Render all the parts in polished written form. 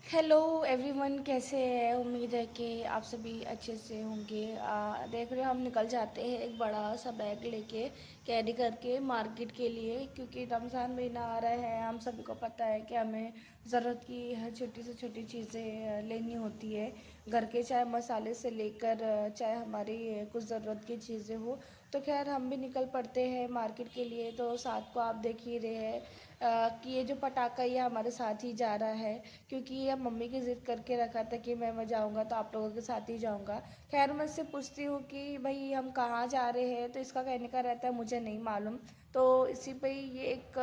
Hello everyone, कैसे हैं? उम्मीद है कि आप सभी अच्छे से होंगे। देख रहे हो हम निकल जाते हैं एक बड़ा सा बैग लेके, कैरी करके मार्केट के लिए, क्योंकि रमज़ान महीना आ रहा है। हम सभी को पता है कि हमें ज़रूरत की हर छोटी से छोटी चीज़ें लेनी होती है घर के, चाहे मसाले से लेकर चाहे हमारी कुछ ज़रूरत की चीज़ें हो। तो खैर हम भी निकल पड़ते हैं मार्केट के लिए। तो साथ को आप देख ही रहे हैं कि ये जो पटाखा ये हमारे साथ ही जा रहा है, क्योंकि ये मम्मी की ज़िद करके रखा था कि मैं जाऊँगा तो आप लोगों के साथ ही जाऊँगा। खैर मैं इससे पूछती हूँ कि भाई हम कहाँ जा रहे हैं, तो इसका कहने का रहता है मुझे नहीं मालूम। तो इसी पे ही ये एक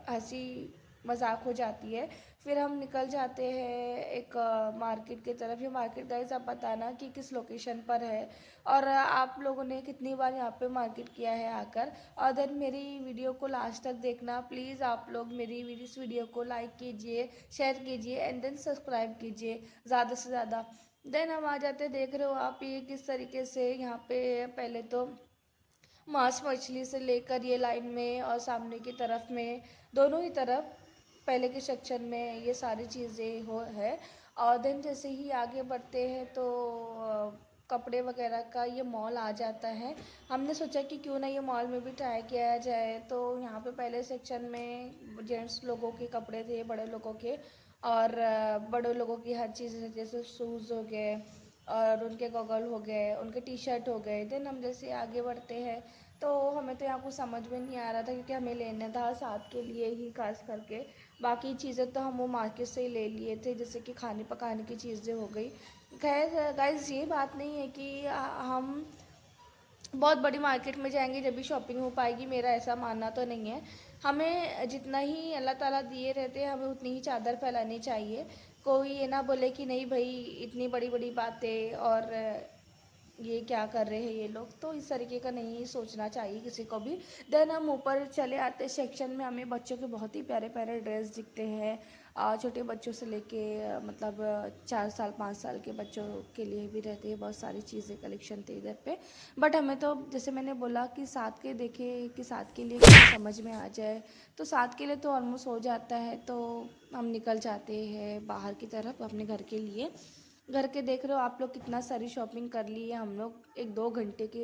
हंसी मजाक हो जाती है। फिर हम निकल जाते हैं एक मार्केट की तरफ। ये मार्केट गाइस आप बताना कि किस लोकेशन पर है, और आप लोगों ने कितनी बार यहाँ पे मार्केट किया है आकर। और देन मेरी वीडियो को लास्ट तक देखना प्लीज़। आप लोग मेरी इस वीडियो को लाइक कीजिए, शेयर कीजिए एंड देन सब्सक्राइब कीजिए ज़्यादा से ज़्यादा। देन हम आ जाते, देख रहे हो आप ये किस तरीके से यहाँ पे पहले तो मांस मछली से लेकर ये लाइन में और सामने की तरफ में, दोनों ही तरफ पहले के सेक्शन में ये सारी चीज़ें हो है। और देन जैसे ही आगे बढ़ते हैं तो कपड़े वगैरह का ये मॉल आ जाता है। हमने सोचा कि क्यों ना ये मॉल में भी ट्राई किया जाए। तो यहाँ पे पहले सेक्शन में जेंट्स लोगों के कपड़े थे, बड़े लोगों के, और बड़े लोगों की हर चीज़ जैसे शूज़ हो गए और उनके गॉगल हो गए, उनके टी शर्ट हो गए। देन हम जैसे आगे बढ़ते हैं तो हमें तो यहाँ कुछ समझ में नहीं आ रहा था, क्योंकि हमें लेना था साथ के लिए ही खास करके। बाकी चीज़ें तो हम वो मार्केट से ही ले लिए थे, जैसे कि खाने पकाने की चीज़ें हो गई। खैर गाइस ये बात नहीं है कि हम बहुत बड़ी मार्केट में जाएंगे जब भी शॉपिंग हो पाएगी, मेरा ऐसा मानना तो नहीं है। हमें जितना ही अल्लाह ताला दिए रहते हैं हमें उतनी ही चादर फैलानी चाहिए। कोई ये ना बोले कि नहीं भाई इतनी बड़ी बड़ी बातें और ये क्या कर रहे हैं ये लोग, तो इस तरीके का नहीं सोचना चाहिए किसी को भी। देन हम ऊपर चले आते सेक्शन में, हमें बच्चों के बहुत ही प्यारे प्यारे ड्रेस दिखते हैं। छोटे बच्चों से लेके मतलब 4 साल 5 साल के बच्चों के लिए भी रहते हैं, बहुत सारी चीज़ें कलेक्शन थे इधर पे। बट हमें तो जैसे मैंने बोला कि साथ के देखे कि साथ के लिए कुछ समझ में आ जाए, तो साथ के लिए तो ऑलमोस्ट हो जाता है। तो हम निकल जाते हैं बाहर की तरफ अपने घर के लिए। घर के देख रहे हो आप लोग कितना सारी शॉपिंग कर ली है हम लोग 1-2 घंटे की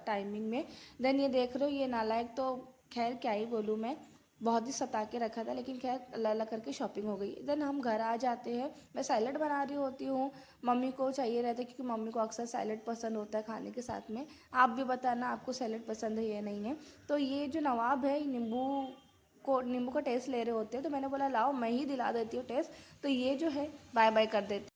टाइमिंग में। देन ये देख रहे हो ये नालायक तो खैर क्या ही बोलूँ मैं, बहुत ही सता के रखा था, लेकिन खैर अल्लाह अल्लाह करके शॉपिंग हो गई। देन हम घर आ जाते हैं, मैं सैलड बना रही होती हूँ, मम्मी को चाहिए रहता है क्योंकि मम्मी को अक्सर सैलड पसंद होता है खाने के साथ में। आप भी बताना आपको सैलड पसंद है या नहीं है। तो ये जो नवाब है नींबू का टेस्ट ले रहे होते हैं, तो मैंने बोला लाओ मैं ही दिला देती हूँ टेस्ट। तो ये जो है बाय बाय कर देते